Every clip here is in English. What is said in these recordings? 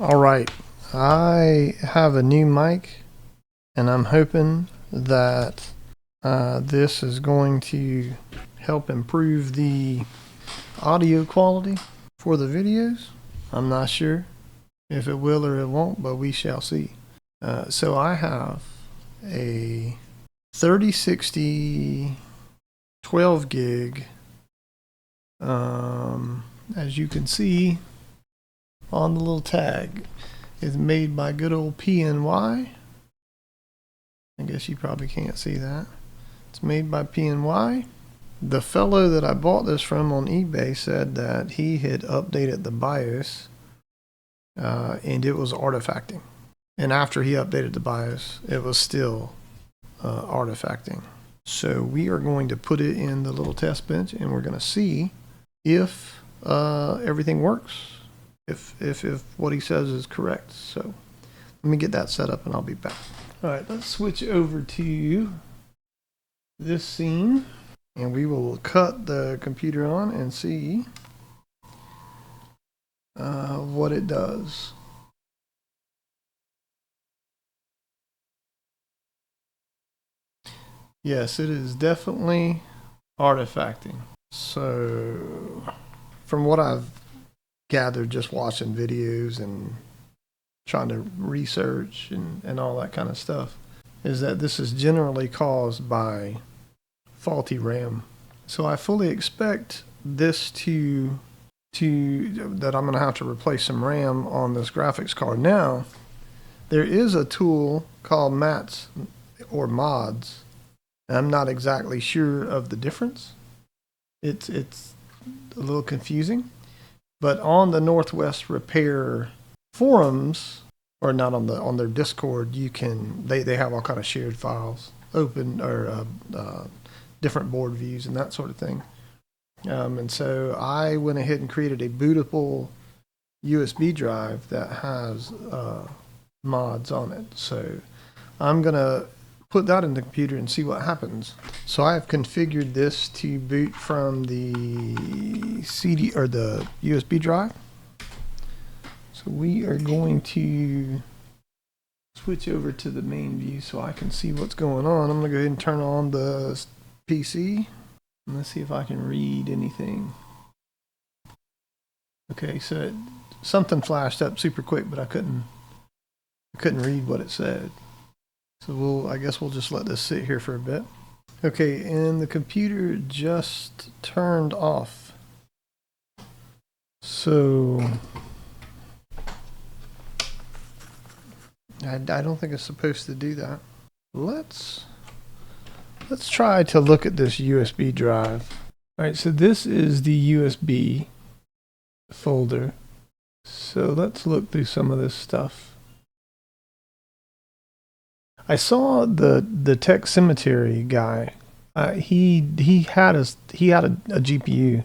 All right, I have a new mic, and I'm hoping that this is going to help improve the audio quality for the videos. I'm not sure if it will or it won't, but we shall see. So I have a 3060 12 gig, as you can see on the little tag. Is made by good old PNY. I guess you probably can't see that. It's made by PNY. The fellow that I bought this from on eBay said that he had updated the BIOS and it was artifacting. And after he updated the BIOS, it was still artifacting. So we are going to put it in the little test bench and we're going to see if everything works. If what he says is correct. So let me get that set up and I'll be back. All right, let's switch over to this scene and we will cut the computer on and see what it does. Yes, it is definitely artifacting. So from what I've gathered just watching videos and trying to research and all that kind of stuff, is that this is generally caused by faulty RAM. So I fully expect this that I'm going to have to replace some RAM on this graphics card. Now, there is a tool called mats or mods. I'm not exactly sure of the difference. It's a little confusing. But on the Northwest Repair forums, or not on their Discord, you can they have all kind of shared files open, or different board views and that sort of thing. And so I went ahead and created a bootable USB drive that has mods on it. So I'm gonna put that in the computer and see what happens. So I have configured this to boot from the CD or the USB drive. So we are going to switch over to the main view so I can see what's going on. I'm gonna go ahead and turn on the PC and let's see if I can read anything. Okay, so something flashed up super quick, but I couldn't read what it said. So I guess we'll just let this sit here for a bit. Okay, and the computer just turned off. So I don't think it's supposed to do that. Let's try to look at this USB drive. All right, so this is the USB folder. So let's look through some of this stuff. I saw the Tech Cemetery guy. He had a GPU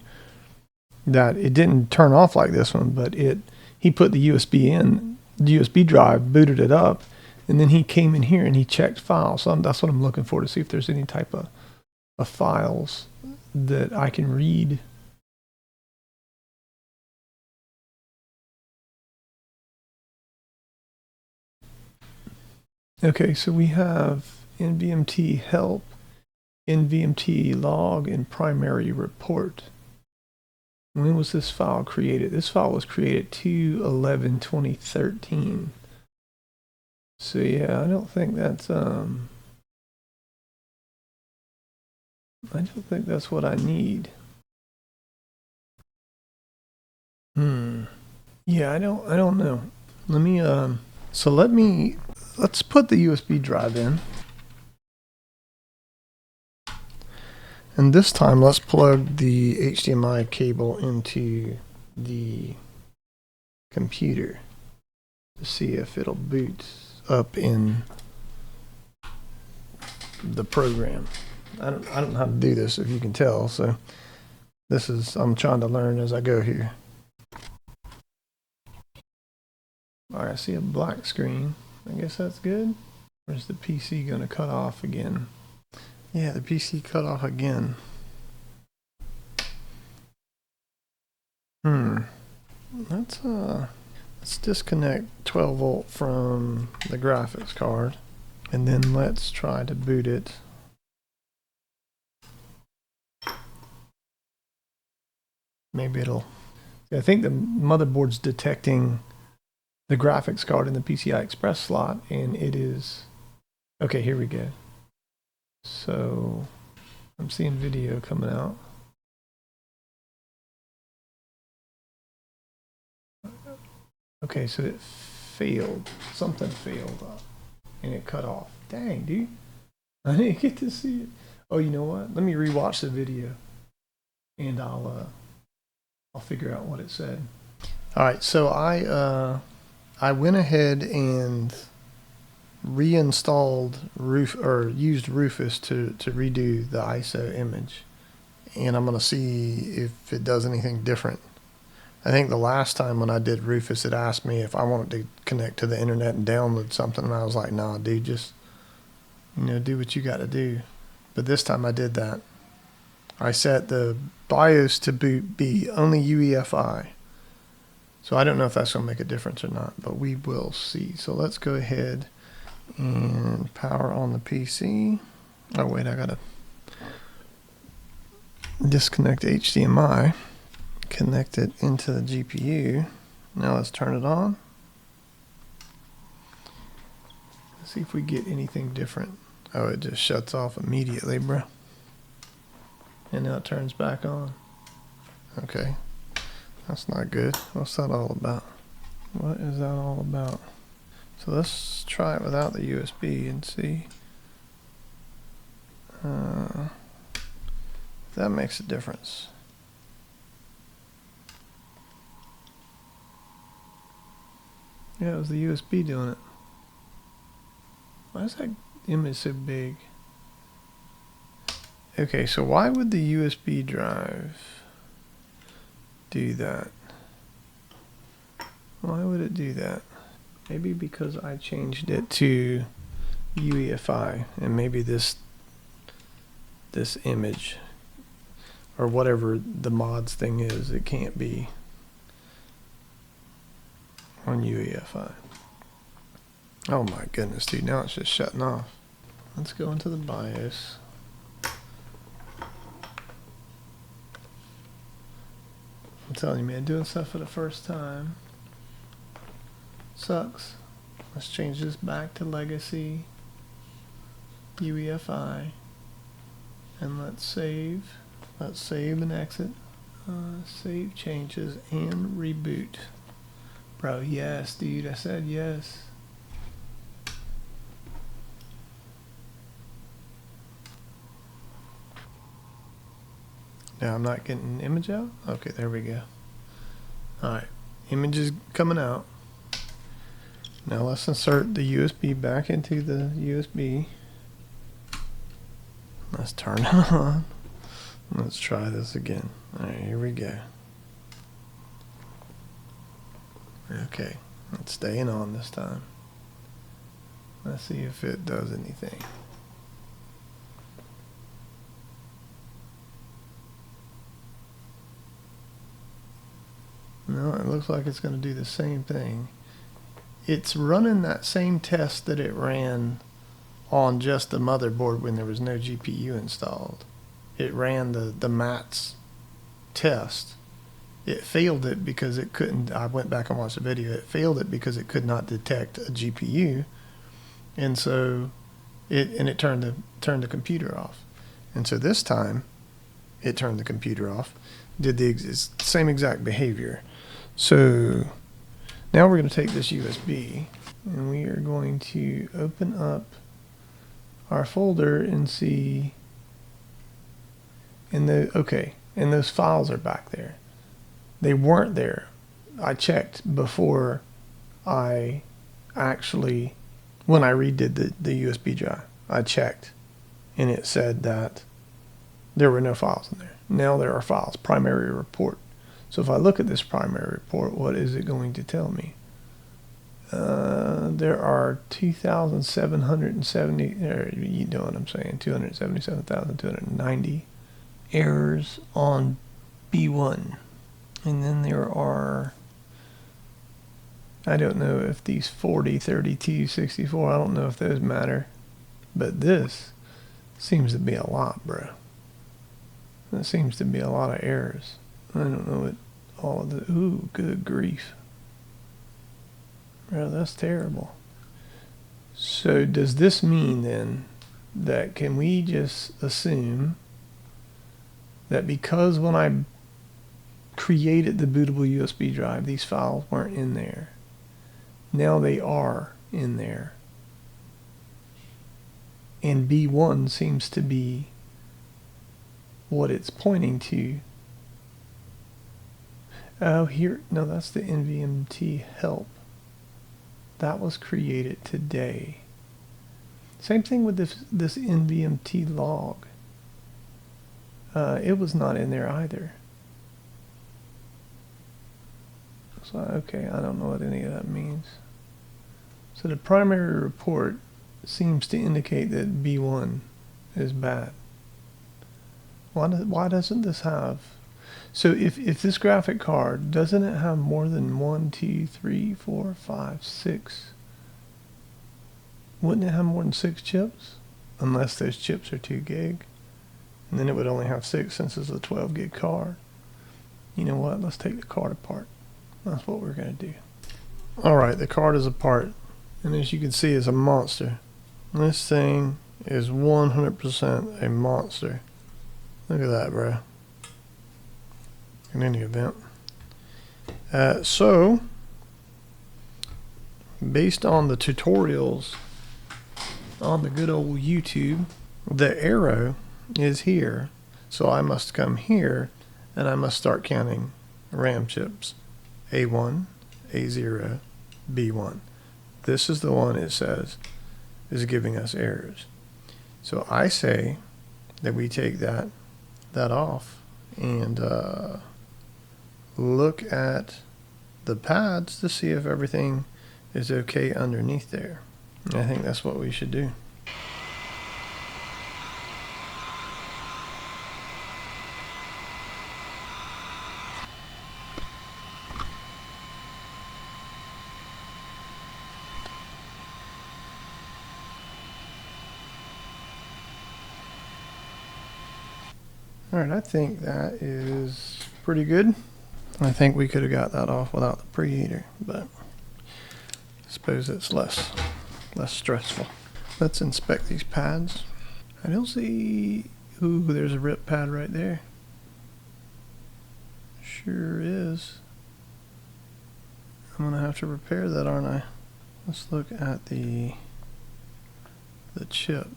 that it didn't turn off like this one, but he put the USB drive, booted it up, and then he came in here and he checked files. So that's what I'm looking for, to see if there's any type of files that I can read. Okay, so we have NVMT help, NVMT log, and primary report. When was this file created? This file was created 2/11/2013. So yeah, I don't think that's what I need. Yeah, I don't know. Let's put the USB drive in. And this time let's plug the HDMI cable into the computer to see if it'll boot up in the program. I don't know how to do this, if you can tell, so I'm trying to learn as I go here. All right, I see a black screen. I guess that's good. Or is the PC gonna cut off again? Yeah, the PC cut off again. Let's Let's disconnect 12 volt from the graphics card, and then let's try to boot it. Maybe it'll, I think the motherboard's detecting the graphics card in the PCI Express slot, and it is, okay, here we go. So I'm seeing video coming out. Okay, so it failed. Something failed and it cut off. Dang, dude. I didn't get to see it. Oh, you know what? Let me rewatch the video and I'll figure out what it said. All right, so I went ahead and reinstalled used Rufus to redo the ISO image, and I'm gonna see if it does anything different. I think the last time when I did Rufus, it asked me if I wanted to connect to the internet and download something, and I was like, nah, dude, just, do what you got to do. But this time I did that. I set the BIOS to be only UEFI. So I don't know if that's going to make a difference or not, but we will see. So let's go ahead and power on the PC. Oh, wait, I got to disconnect HDMI. Connect it into the GPU. Now let's turn it on. Let's see if we get anything different. Oh, it just shuts off immediately, bro. And now it turns back on. Okay, that's not good. What's that all about? What is that all about? So let's try it without the USB and see if that makes a difference. Yeah, it was the USB doing it. Why is that image so big? Okay, so why would the USB drive do that? Why would it do that? Maybe because I changed it to UEFI, and maybe this image or whatever the mods thing is, it can't be on UEFI. Oh my goodness, dude, now it's just shutting off. Let's go into the BIOS. I'm telling you, man, doing stuff for the first time sucks. Let's change this back to legacy UEFI, and let's save. Let's save and exit. Save changes and reboot. Bro, yes, dude, I said yes. Now I'm not getting an image out? Okay, there we go. Alright, image is coming out. Now let's insert the USB back into the USB. Let's turn it on. Let's try this again. Alright, here we go. Okay, it's staying on this time. Let's see if it does anything. No, it looks like it's going to do the same thing. It's running that same test that it ran on just the motherboard when there was no GPU installed. It ran the MATS test. It failed it because it couldn't. I went back and watched the video. It failed it because it could not detect a GPU, and so it turned the computer off. And so this time, it turned the computer off. Did the same exact behavior. So now we're going to take this USB and we are going to open up our folder and see. And those files are back there. They weren't there. I checked before I actually, when I redid the USB drive, I checked and it said that there were no files in there. Now there are files, primary report. So if I look at this primary report, what is it going to tell me? There are 2,770, you know what I'm saying, 277,290 errors on B1. And then there are I don't know if these 40, 32, 64, I don't know if those matter. But this seems to be a lot, bro. There seems to be a lot of errors. I don't know what all of the... Ooh, good grief. Bro, that's terrible. So does this mean then that can we just assume that because when I created the bootable USB drive, these files weren't in there, now they are in there, and B1 seems to be what it's pointing to? Oh, here, no, that's the NVMT help. That was created today. Same thing with this NVMT log. It was not in there either. So, okay, I don't know what any of that means. So the primary report seems to indicate that B1 is bad. Why doesn't this have... So if this graphic card, doesn't it have more than 1, 2, 3, 4, 5, 6? Wouldn't it have more than 6 chips? Unless those chips are 2 gig. And then it would only have 6 since it's a 12 gig card. You know what? Let's take the card apart. That's what we're going to do. Alright, the card is apart. And as you can see, it's a monster. This thing is 100% a monster. Look at that, bro. In any event. So, based on the tutorials on the good old YouTube, the arrow is here. So I must come here and I must start counting RAM chips. A1, A0, B1. This is the one it says is giving us errors. So I say that we take that off and look at the pads to see if everything is okay underneath there. I think that's what we should do. Alright, I think that is pretty good. I think we could have got that off without the preheater, but I suppose it's less stressful. Let's inspect these pads. I don't see... Ooh, there's a rip pad right there. Sure is. I'm gonna have to repair that, aren't I? Let's look at the chip.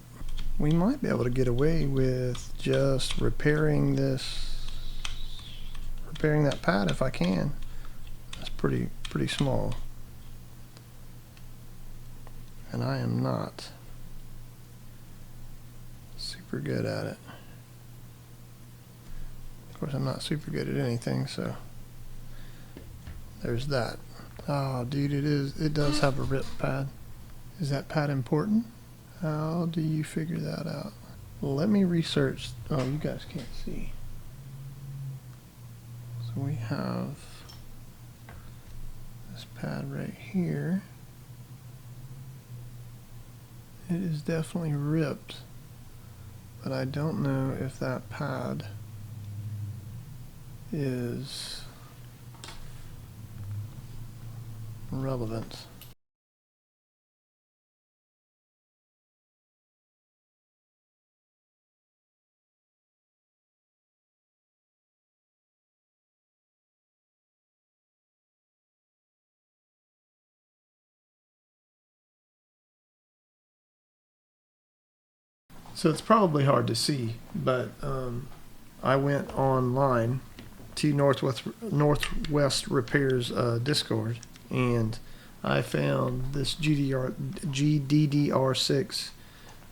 We might be able to get away with just repairing that pad if I can. That's pretty small. And I am not super good at it. Of course, I'm not super good at anything, so there's that. Oh, dude, it does have a rip pad. Is that pad important? How do you figure that out? Let me research. Oh, you guys can't see. So we have this pad right here. It is definitely ripped, but I don't know if that pad is relevant. So it's probably hard to see, but I went online to Northwest Repairs Discord, and I found this GDDR6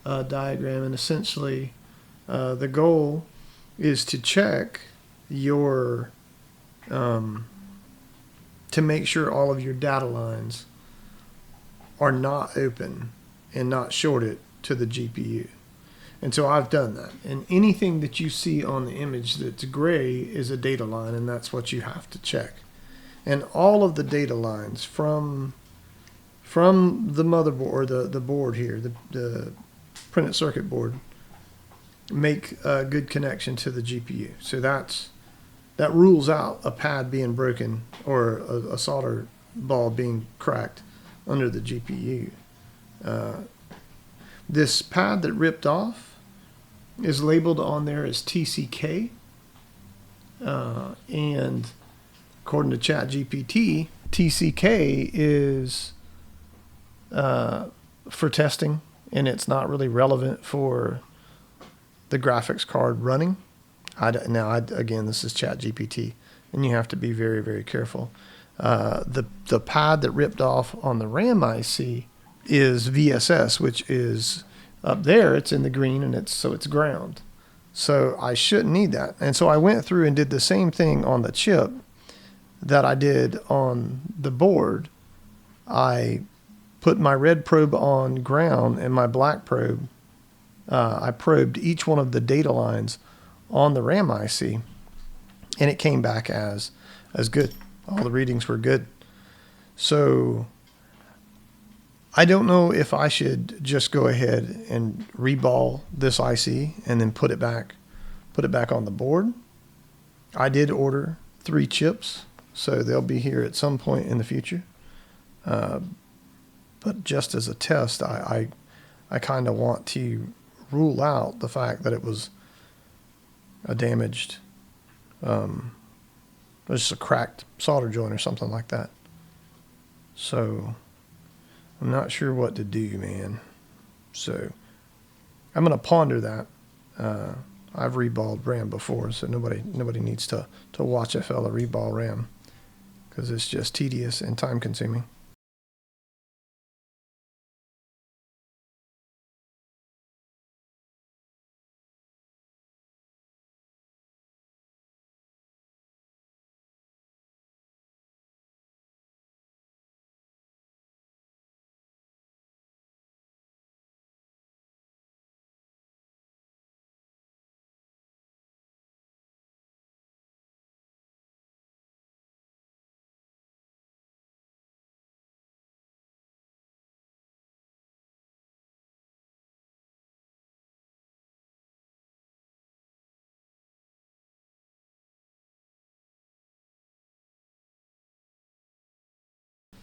diagram, and essentially the goal is to check your to make sure all of your data lines are not open and not shorted to the GPU. And so I've done that. And anything that you see on the image that's gray is a data line, and that's what you have to check. and all of the data lines from the motherboard, or the board here, the printed circuit board, make a good connection to the GPU. So that rules out a pad being broken or a solder ball being cracked under the GPU. This pad that ripped off is labeled on there as TCK, and according to ChatGPT, TCK is for testing, and it's not really relevant for the graphics card running. Again, this is ChatGPT, and you have to be very, very careful. The pad that ripped off on the RAM IC is VSS, which is up there. It's in the green, and it's ground. So I shouldn't need that. And so I went through and did the same thing on the chip that I did on the board. I put my red probe on ground and my black probe. I probed each one of the data lines on the RAM IC, and it came back as good. All the readings were good. So I don't know if I should just go ahead and reball this IC and then put it back on the board. I did order 3 chips, so they'll be here at some point in the future. But just as a test, I kind of want to rule out the fact that it was a damaged, just a cracked solder joint or something like that. So I'm not sure what to do, man. So I'm going to ponder that. I've reballed RAM before, so nobody needs to watch a fella reball RAM, because it's just tedious and time consuming.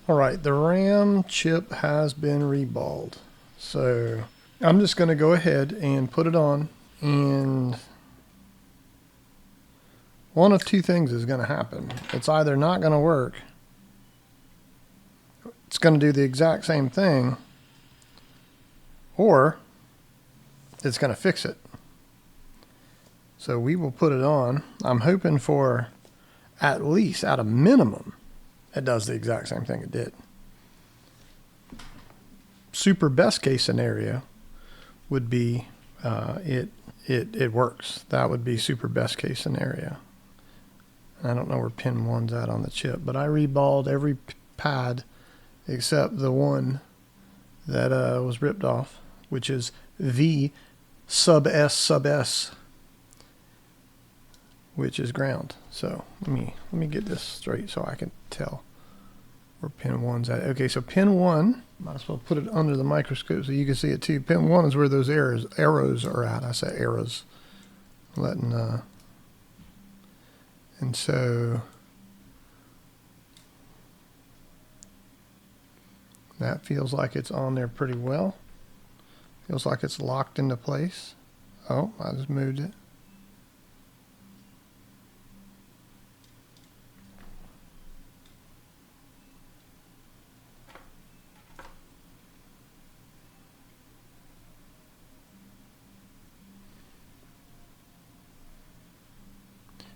All right, the RAM chip has been reballed. So I'm just going to go ahead and put it on, and one of 2 things is going to happen. It's either not going to work, it's going to do the exact same thing, or it's going to fix it. So we will put it on. I'm hoping for at least, at a minimum, it does the exact same thing it did. Super best case scenario would be it works. That would be super best case scenario. I don't know where pin 1's at on the chip, but I reballed every pad except the one that was ripped off, which is V sub S, which is ground. So let me get this straight so I can tell where pin 1's at. Okay, so pin 1, might as well put it under the microscope so you can see it too. Pin 1 is where those arrows are at. I say arrows. And so that feels like it's on there pretty well. Feels like it's locked into place. Oh, I just moved it.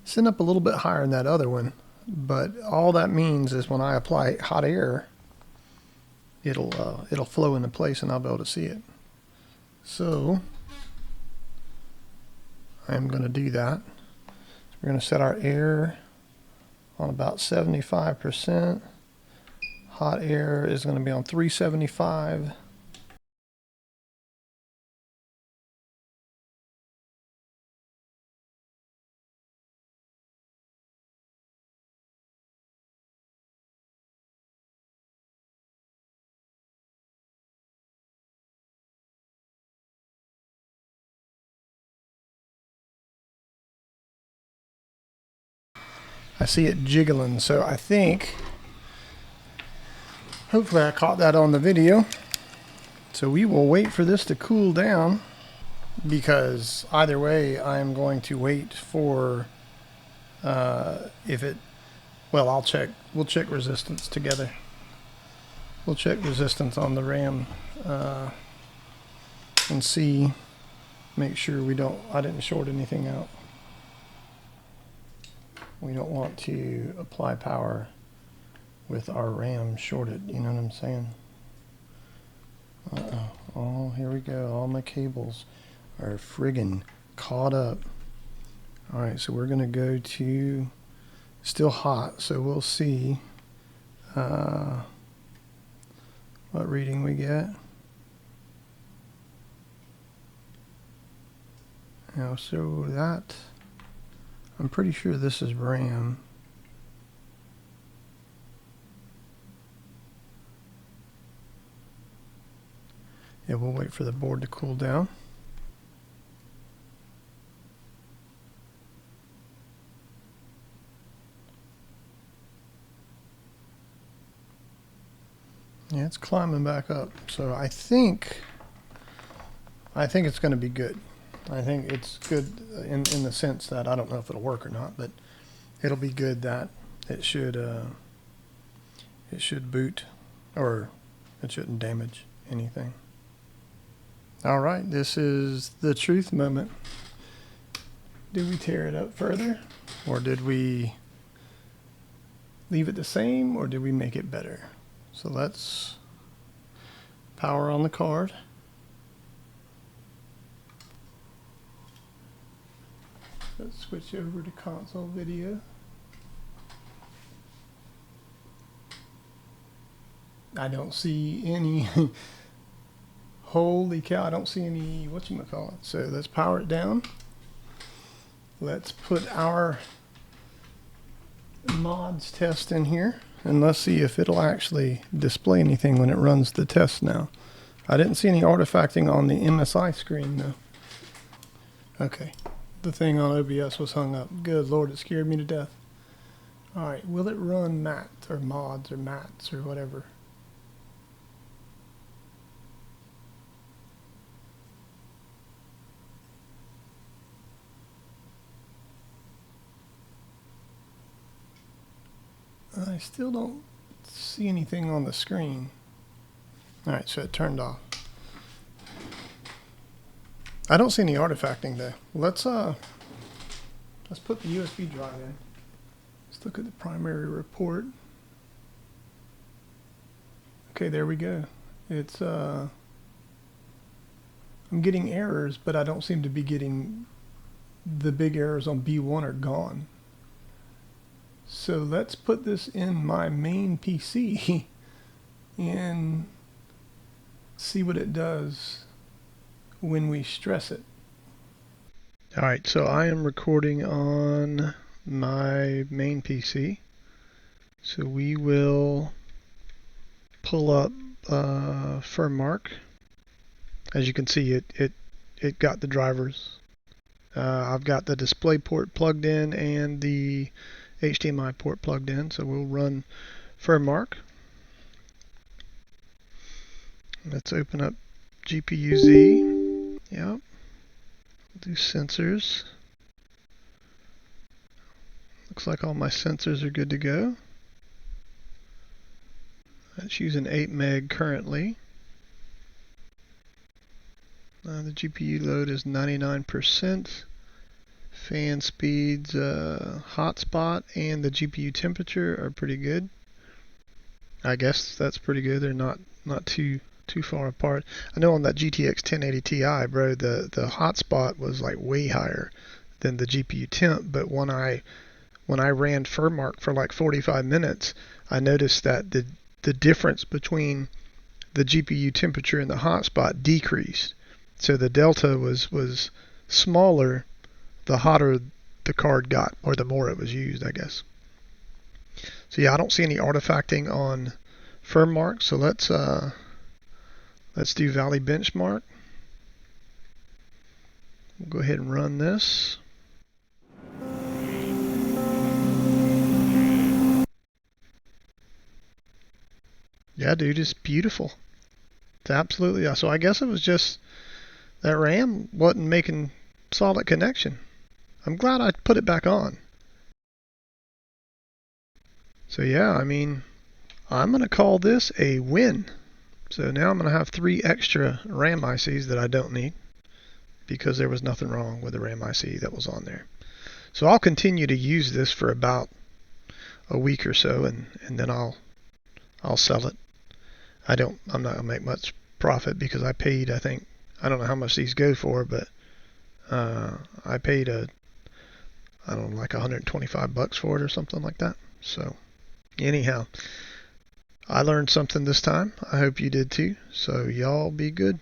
Send up a little bit higher than that other one, but all that means is when I apply hot air, it'll flow into place and I'll be able to see it. So I'm going to do that. So we're going to set our air on about 75%. Hot air is going to be on 375. I see it jiggling, so I think, hopefully I caught that on the video. So we will wait for this to cool down, because either way I'm going to wait for if it, well, we'll check resistance together. We'll check resistance on the RAM and see, make sure I didn't short anything out. We don't want to apply power with our RAM shorted, you know what I'm saying? Uh-oh. Oh, here we go. All my cables are friggin' caught up. Alright, so we're going to go to, still hot, so we'll see what reading we get. Now, so that, I'm pretty sure this is RAM. Yeah, we'll wait for the board to cool down. Yeah, it's climbing back up. So I think it's going to be good. I think it's good in the sense that I don't know if it'll work or not, but it'll be good that it should boot, or it shouldn't damage anything. All right, this is the truth moment. Did we tear it up further, or did we leave it the same, or did we make it better? So let's power on the card. Let's switch over to console video. I don't see any, holy cow, I don't see any, whatchamacallit. So let's power it down. Let's put our mods test in here, and let's see if it'll actually display anything when it runs the test now. I didn't see any artifacting on the MSI screen though. Okay, the thing on OBS was hung up. Good Lord, it scared me to death. Alright, will it run mat or mods or mats or whatever? I still don't see anything on the screen. Alright, so it turned off. I don't see any artifacting though. Let's put the USB drive in. Let's look at the primary report. Okay, there we go. It's I'm getting errors, but I don't seem to be getting the big errors on B1 are gone. So let's put this in my main PC and see what it does when we stress it. Alright, so I am recording on my main PC. So we will pull up FirmMark. As you can see, it got the drivers. I've got the display port plugged in and the HDMI port plugged in, so we'll run FirmMark. Let's open up GPU-Z. Yep. Do sensors. Looks like all my sensors are good to go. That's using 8 meg currently. The GPU load is 99%. Fan speeds, hotspot, and the GPU temperature are pretty good. I guess that's pretty good. They're not too far apart. I know on that GTX 1080 Ti, bro, the hotspot was like way higher than the GPU temp. But when I ran FirmMark for like 45 minutes, I noticed that the difference between the GPU temperature and the hotspot decreased. So the delta was smaller the hotter the card got, or the more it was used, I guess. So yeah, I don't see any artifacting on FirmMark, so let's do Valley Benchmark. We'll go ahead and run this. Yeah, dude, it's beautiful. It's absolutely. So I guess it was just that RAM wasn't making solid connection. I'm glad I put it back on. So yeah, I mean, I'm gonna call this a win. So now I'm gonna have 3 extra RAM ICs that I don't need because there was nothing wrong with the RAM IC that was on there. So I'll continue to use this for about a week or so, and then I'll sell it. I'm not gonna make much profit because I paid, I don't know how much these go for, but I paid I don't know, like $125 for it or something like that. So anyhow, I learned something this time. I hope you did too. So y'all be good.